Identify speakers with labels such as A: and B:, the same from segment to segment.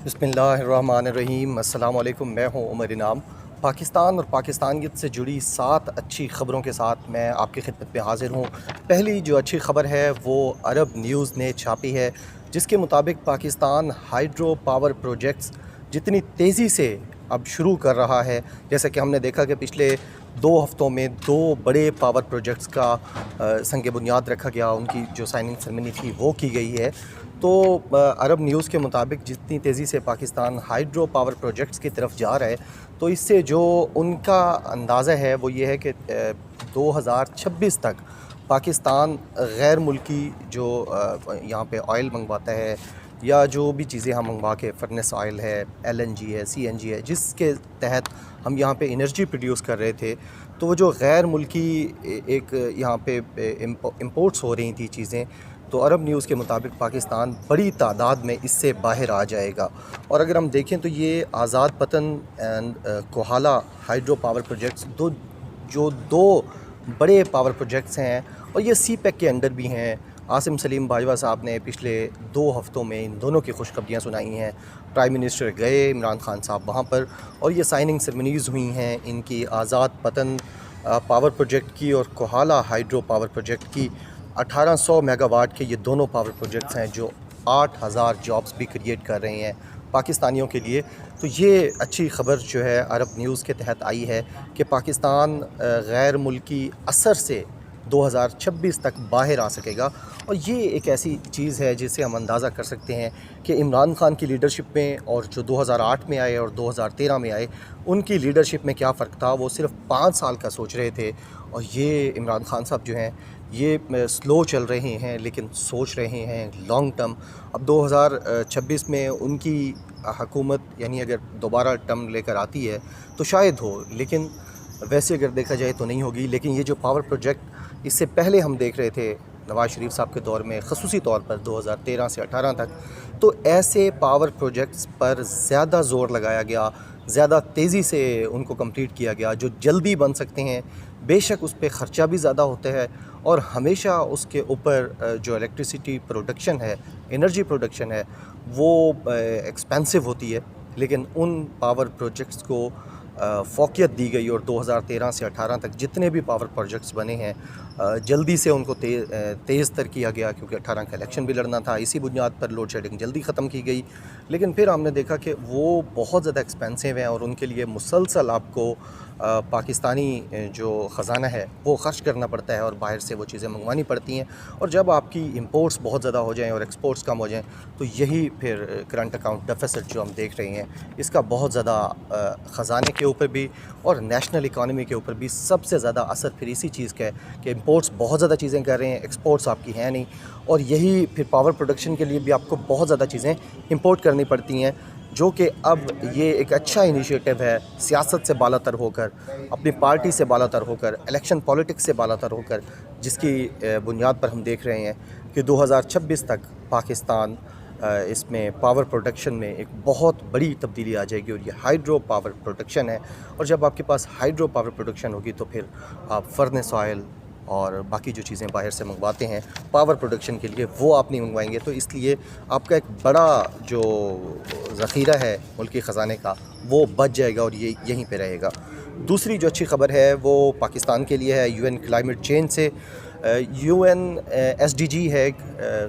A: बिस्मिल्लाहिर्रहमानिर्रहीम। अस्सलाम वालेकुम। मैं हूं उमर इनाम। पाकिस्तान और पाकिस्तानियत से जुड़ी 7 अच्छी ख़बरों के साथ मैं आपकी खिदमत में हाज़िर हूं। पहली जो अच्छी ख़बर है वो अरब न्यूज़ ने छापी है, जिसके मुताबिक पाकिस्तान हाइड्रो पावर प्रोजेक्ट्स जितनी तेज़ी से अब शुरू कर रहा है, जैसा कि हमने देखा कि पिछले 2 हफ़्तों में 2 बड़े पावर प्रोजेक्ट्स का संग बुनियाद रखा गया, उनकी जो साइनिंग सेरेमनी थी वो की गई है। तो अरब न्यूज़ के मुताबिक जितनी तेज़ी से पाकिस्तान हाइड्रो पावर प्रोजेक्ट्स की तरफ जा रहा है, तो इससे जो उनका अंदाज़ा है वो ये है कि 2026 तक पाकिस्तान गैर मुल्की जो यहाँ पे ऑयल मंगवाता है या जो भी चीज़ें हम मंगवा के, फर्नेस ऑयल है, एलएनजी है, सीएनजी है, जिसके तहत हम यहाँ पे एनर्जी प्रोड्यूस कर रहे थे, तो वो जो गैर मुल्की एक यहाँ पे इम्पोर्ट्स हो रही थी चीज़ें, तो अरब न्यूज़ के मुताबिक पाकिस्तान बड़ी तादाद में इससे बाहर आ जाएगा। और अगर हम देखें तो ये आज़ाद पतन and Kohala hydro power projects दो बड़े पावर प्रोजेक्ट्स हैं, और ये सी पैक के अंडर भी हैं। आसिम सलीम बाजवा साहब ने पिछले 2 हफ़्तों में इन दोनों की खुशखबरियाँ सुनाई हैं। प्राइम मिनिस्टर गए, इमरान खान साहब वहाँ पर, और ये साइनिंग सेरेमनीज़ हुई हैं इनकी आज़ाद पतन पावर प्रोजेक्ट की और कोहाला हाइड्रो पावर प्रोजेक्ट की। 1800 मेगावाट के ये दोनों पावर प्रोजेक्ट्स हैं जो 8000 जॉब्स भी क्रिएट कर रहे हैं पाकिस्तानियों के लिए। तो ये अच्छी ख़बर जो है अरब न्यूज़ के तहत आई है कि पाकिस्तान गैर मुल्की असर से 2026 तक बाहर आ सकेगा। और ये एक ऐसी चीज़ है जिससे हम अंदाज़ा कर सकते हैं कि इमरान खान की लीडरशिप में और जो 2008 में आए और 2013 में आए, उनकी लीडरशिप में क्या फ़र्क था। वो सिर्फ 5 साल का सोच रहे थे, और ये इमरान खान साहब जो हैं ये स्लो चल रहे हैं लेकिन सोच रहे हैं लॉन्ग टर्म। अब 2026 में उनकी हुकूमत यानी अगर दोबारा टर्म लेकर आती है तो शायद हो, लेकिन वैसे अगर देखा जाए तो नहीं होगी। लेकिन ये जो पावर प्रोजेक्ट इससे पहले हम देख रहे थे नवाज़ शरीफ साहब के दौर में, ख़ुसूसी तौर पर 2013 से 18 तक, तो ऐसे पावर प्रोजेक्ट्स पर ज़्यादा ज़ोर लगाया गया, ज़्यादा तेज़ी से उनको कंप्लीट किया गया, जो जल्दी बन सकते हैं। बेशक उस पर ख़र्चा भी ज़्यादा होता है और हमेशा उसके ऊपर जो इलेक्ट्रिसिटी प्रोडक्शन है, एनर्जी प्रोडक्शन है, वो एक्सपेंसिव होती है। लेकिन उन पावर प्रोजेक्ट्स को फ़ौक़ियत दी गई और 2013 से 18 तक जितने भी पावर प्रोजेक्ट्स बने हैं जल्दी से उनको तेज़ तर किया गया, क्योंकि 18 का इलेक्शन भी लड़ना था। इसी बुनियाद पर लोड शेडिंग जल्दी ख़त्म की गई। लेकिन फिर हमने देखा कि वो बहुत ज़्यादा एक्सपेंसिव हैं और उनके लिए मुसलसल आपको पाकिस्तानी जो ख़जाना है वो ख़र्च करना पड़ता है और बाहर से वो चीज़ें मंगवानी पड़ती हैं। और जब आपकी इंपोर्ट्स बहुत ज़्यादा हो जाएँ और एक्सपोर्ट्स कम हो जाएँ, तो यही फिर करंट अकाउंट डेफिसिट जो हम देख रहे हैं, इसका बहुत ज़्यादा ख़जाने के ऊपर भी और नेशनल इकॉनमी के ऊपर भी सबसे ज़्यादा असर फिर इसी चीज़ का है कि इंपोर्ट्स बहुत ज़्यादा चीज़ें कर रहे हैं, एक्सपोर्ट्स आपकी हैं नहीं। और यही फिर पावर प्रोडक्शन के लिए भी आपको बहुत ज़्यादा चीज़ें इंपोर्ट करनी पड़ती हैं, जो कि अब ये एक अच्छा इनिशिएटिव है सियासत से बालातर होकर, अपनी पार्टी से बालातर होकर, इलेक्शन पॉलिटिक्स से बालातर होकर, जिसकी बुनियाद पर हम देख रहे हैं कि 2026 तक पाकिस्तान इसमें पावर प्रोडक्शन में एक बहुत बड़ी तब्दीली आ जाएगी, और ये हाइड्रो पावर प्रोडक्शन है। और जब आपके पास हाइड्रो पावर प्रोडक्शन होगी तो फिर आप फर्नेस ऑयल और बाकी जो चीज़ें बाहर से मंगवाते हैं पावर प्रोडक्शन के लिए, वो आप नहीं मंगवाएंगे। तो इसलिए आपका एक बड़ा जो ज़ख़ीरा है मुल्की ख़जाने का वो बच जाएगा और ये यहीं पे रहेगा। दूसरी जो अच्छी ख़बर है वो पाकिस्तान के लिए है यूएन क्लाइमेट चेंज से। यूएन एसडीजी है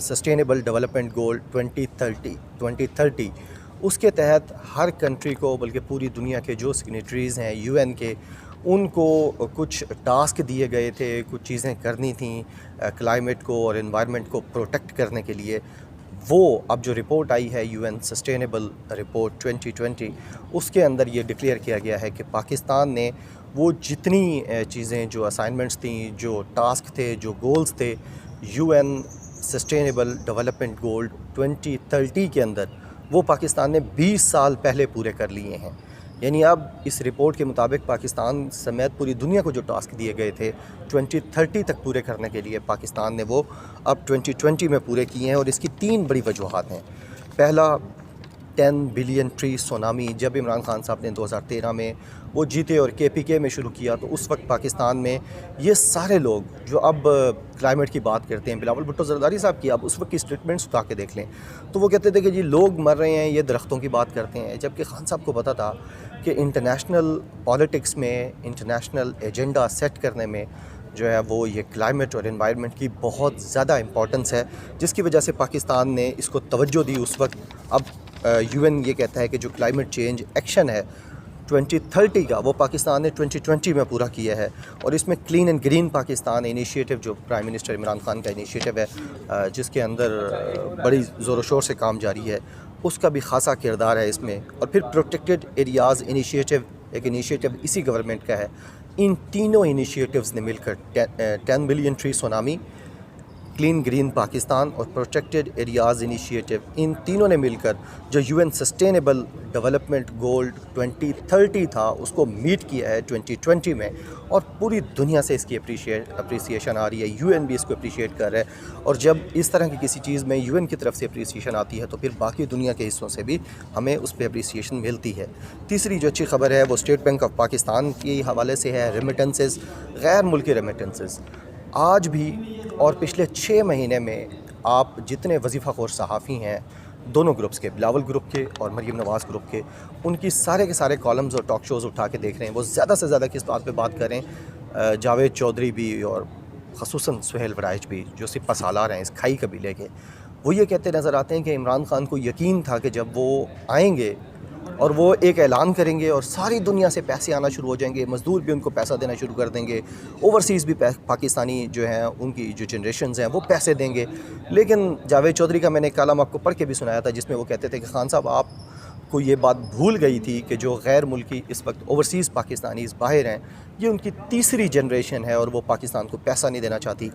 A: सस्टेनेबल डेवलपमेंट गोल 2030, उसके तहत हर कंट्री को, बल्कि पूरी दुनिया के जो सिग्नेटरीज़ हैं यूएन के, उनको कुछ टास्क दिए गए थे, कुछ चीज़ें करनी थी क्लाइमेट को और एनवायरनमेंट को प्रोटेक्ट करने के लिए। वो अब जो रिपोर्ट आई है यूएन सस्टेनेबल रिपोर्ट 2020, उसके अंदर ये डिक्लेयर किया गया है कि पाकिस्तान ने वो जितनी चीज़ें, जो असाइनमेंट्स थी, जो टास्क थे, जो गोल्स थे यूएन सस्टेनेबल डेवलपमेंट गोल 2030 के अंदर, वो पाकिस्तान ने 20 साल पहले पूरे कर लिए हैं। यानी अब इस रिपोर्ट के मुताबिक पाकिस्तान समेत पूरी दुनिया को जो टास्क दिए गए थे 2030 तक पूरे करने के लिए, पाकिस्तान ने वो अब 2020 में पूरे किए हैं। और इसकी 3 बड़ी वजूहात हैं। पहला, 10 बिलियन ट्री सुनामी जब इमरान खान साहब ने 2013 में वो जीते और KPK में शुरू किया, तो उस वक्त पाकिस्तान में ये सारे लोग जो अब क्लाइमेट की बात करते हैं, बिलावल भुट्टो ज़रदारी साहब की आप उस वक्त की स्टेटमेंट्स उठा के देख लें, तो वो कहते थे कि जी लोग मर रहे हैं, ये दरख्तों की बात करते हैं। जबकि खान साहब को पता था कि इंटरनेशनल पॉलिटिक्स में, इंटरनेशनल एजेंडा सेट करने में जो है वो ये क्लाइमेट और एनवायरनमेंट की बहुत ज़्यादा इम्पोर्टेंस है, जिसकी वजह से पाकिस्तान ने इसको तवज्जो दी उस वक्त। अब UN ये कहता है कि जो क्लाइमेट चेंज एक्शन है 2030 का, वो पाकिस्तान ने 2020 में पूरा किया है। और इसमें clean and green Pakistan initiative जो प्राइम मिनिस्टर इमरान खान का इनिशिएटिव है, जिसके अंदर बड़ी ज़ोर शोर से काम जारी है, उसका भी खासा किरदार है इसमें। और फिर प्रोटेक्टेड एरियाज़ इनिशिएटिव, एक इनिशिएटिव इसी गवर्नमेंट का है। इन तीनों इनिशिएटिव्स ने मिलकर 10 billion tree tsunami, clean green Pakistan और प्रोटेक्टेड एरियाज़ इनिशिएटिव, इन तीनों ने मिलकर जो UN सस्टेनेबल डेवलपमेंट गोल 2030 था उसको मीट किया है 2020 में। और पूरी दुनिया से इसकी अप्रिसिएशन आ रही है, UN भी इसको अप्रिशिएट कर रहा है। और जब इस तरह की किसी चीज़ में UN की तरफ से अप्रिसिएशन आती है तो फिर बाकी दुनिया के हिस्सों से भी हमें उस पर अप्रिसिएशन मिलती है। तीसरी जो अच्छी खबर है वो स्टेट बैंक ऑफ पाकिस्तान के हवाले से है। रेमिटेंसेस, गैर मुल्की रेमिटेंसेस आज भी और पिछले 6 महीने में आप जितने वजीफ़ाखोर सहाफ़ी हैं दोनों ग्रुप्स के, बिलावल ग्रुप के और मरीम नवाज़ ग्रुप के, उनकी सारे के सारे कॉलम्स और टॉक शोज़ उठा के देख रहे हैं। वो ज़्यादा से ज़्यादा किस बात पे बात करें, जावेद चौधरी भी और ख़ुसूसन सुहेल वराइच भी जो सिपा सालार हैं इस खाई कबीले के, वो ये कहते नज़र आते हैं कि इमरान खान को यकीन था कि जब वो आएंगे और वो एक ऐलान करेंगे और सारी दुनिया से पैसे आना शुरू हो जाएंगे, मज़दूर भी उनको पैसा देना शुरू कर देंगे, ओवरसीज़ भी पाकिस्तानी जो हैं उनकी जो जनरेशन्स हैं वो पैसे देंगे। लेकिन जावेद चौधरी का मैंने कलाम आपको पढ़ के भी सुनाया था जिसमें वो कहते थे कि खान साहब आपको ये बात भूल गई थी कि जो गैर मुल्की इस वक्त ओवरसीज़ पाकिस्तानीज़ बाहर हैं, ये उनकी तीसरी जनरेशन है और वो पाकिस्तान को पैसा नहीं देना चाहती।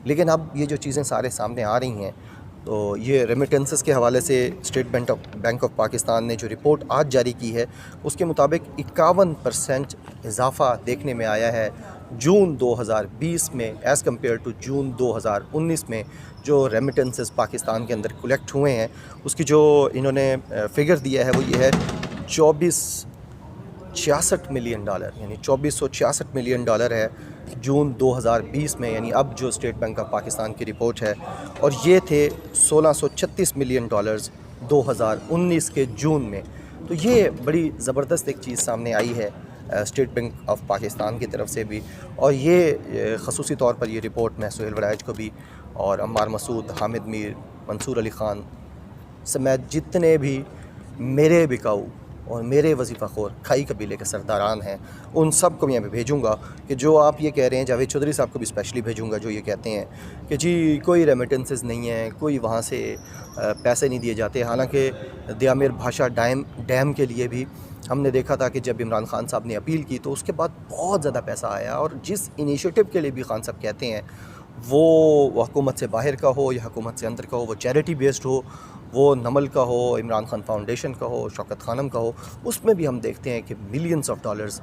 A: लेकिन अब ये जो चीज़ें सारे सामने आ रही हैं, तो ये रेमिटेंसेस के हवाले से स्टेट बैंक ऑफ पाकिस्तान ने जो रिपोर्ट आज जारी की है उसके मुताबिक 51% इजाफ़ा देखने में आया है जून 2020 में एज़ कम्पेयर टू जून 2019 में। जो रेमिटेंसेस पाकिस्तान के अंदर कलेक्ट हुए हैं उसकी जो इन्होंने फिगर दिया है वो ये है 2466 मिलियन डॉलर, यानी 2466 मिलियन डॉलर है जून 2020 में, यानी अब जो स्टेट बैंक ऑफ पाकिस्तान की रिपोर्ट है। और ये थे 1636 मिलियन डॉलर्स 2019 के जून में। तो ये बड़ी ज़बरदस्त एक चीज़ सामने आई है स्टेट बैंक ऑफ पाकिस्तान की तरफ से भी। और ये ख़ुसूसी तौर पर ये रिपोर्ट मैं सुहेल वराइच को भी और अम्मार मसूद, हामिद मीर, मंसूर अली ख़ान समेत जितने भी मेरे बिकाऊ और मेरे वजीफ़ाखोर खाई कबीले के सरदारान हैं उन सब को मैं भेजूँगा कि जो आप ये कह रहे हैं, जावेद चौधरी साहब को भी स्पेशली भेजूँगा जो ये कहते हैं कि जी कोई रेमिटेंसेस नहीं है, कोई वहाँ से पैसे नहीं दिए जाते। हालांकि दियामिर भाषा डैम के लिए भी हमने देखा था कि जब इमरान खान साहब ने अपील की तो उसके बाद बहुत ज़्यादा पैसा आया। और जिस इनिशिएटिव के लिए भी खान साहब कहते हैं वो हुकूमत से बाहर का हो या हुकूमत से अंदर का हो, वो चैरिटी बेस्ड हो, वो नमल का हो, इमरान खान फाउंडेशन का हो, शौकत खानम का हो, उसमें भी हम देखते हैं कि मिलियंस ऑफ डॉलर्स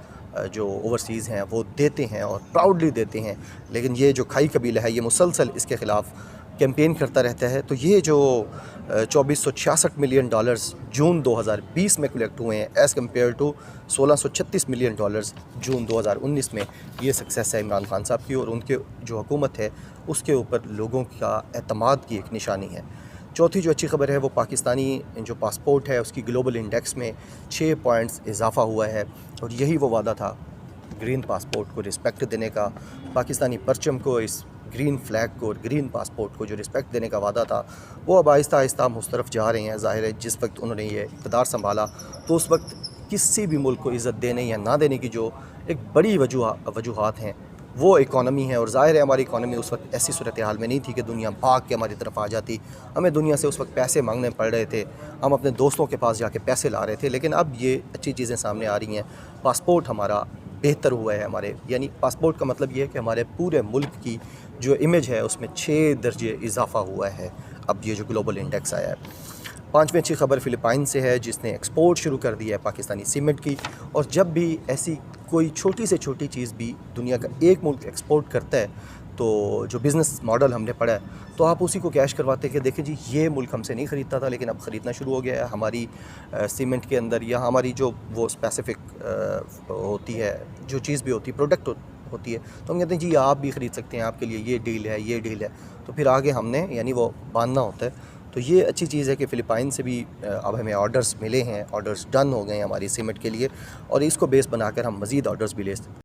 A: जो ओवरसीज़ हैं वो देते हैं और प्राउडली देते हैं। लेकिन ये जो खाई कबीला है ये मुसलसल इसके ख़िलाफ़ कैंपेन करता रहता है। तो ये जो 2466 मिलियन डॉलर्स जून 2020 में कलेक्ट हुए हैं as compare to 1636 million dollars June 2019 में, ये सक्सेस है इमरान खान साहब की और उनके जो हुकूमत है उसके ऊपर लोगों का एतमाद की एक निशानी है। चौथी जो अच्छी खबर है वो पाकिस्तानी जो पासपोर्ट है उसकी ग्लोबल इंडेक्स में 6 पॉइंट्स इजाफ़ा हुआ है। और यही वो वादा था ग्रीन पासपोर्ट को रिस्पेक्ट देने का, पाकिस्तानी परचम को, इस ग्रीन फ्लैग को और ग्रीन पासपोर्ट को जो रिस्पेक्ट देने का वादा था वो अब आहिस्ता आहिस्ता मुझ तरफ जा रहे हैं। ज़ाहिर है जिस वक्त उन्होंने ये इक़्तिदार संभाला तो उस वक्त किसी भी मुल्क को इज़्ज़त देने या ना देने की जो एक बड़ी वजूहात हैं वो इकॉनमी है। और ज़ाहिर है हमारी इकॉनमी उस वक्त ऐसी सूरत हाल में नहीं थी कि दुनिया भाग के हमारी तरफ आ जाती। हमें दुनिया से उस वक्त पैसे मांगने पड़ रहे थे, हम अपने दोस्तों के पास जाके पैसे ला रहे थे। लेकिन अब ये अच्छी चीज़ें सामने आ रही हैं, पासपोर्ट हमारा बेहतर हुआ है हमारे, यानी पासपोर्ट का मतलब ये है कि हमारे पूरे मुल्क की जो इमेज है उसमें 6 दर्जे इजाफ़ा हुआ है अब ये जो ग्लोबल इंडेक्स आया है। पाँचवीं अच्छी खबर फ़िलिपाइन से है जिसने एक्सपोर्ट शुरू कर दिया है पाकिस्तानी सीमेंट की। और जब भी ऐसी कोई छोटी से छोटी चीज़ भी दुनिया का एक मुल्क एक्सपोर्ट करता है तो जो बिज़नेस मॉडल हमने पढ़ा है तो आप उसी को कैश करवाते कि देखें जी ये मुल्क हमसे नहीं ख़रीदता था लेकिन अब ख़रीदना शुरू हो गया है हमारी सीमेंट के अंदर, या हमारी जो वो स्पेसिफ़िक होती है, जो चीज़ भी होती है, प्रोडक्ट होती है, तो हम कहते हैं जी आप भी ख़रीद सकते हैं, आपके लिए ये डील है, ये डील है। तो फिर आगे हमने यानी वो बांधना होता है। तो ये अच्छी चीज़ है कि फ़िलिपाइन से भी अब हमें ऑर्डर्स मिले हैं, ऑर्डर्स डन हो गए हैं हमारी सीमेंट के लिए, और इसको बेस बनाकर हम मज़ीद ऑर्डर्स भी ले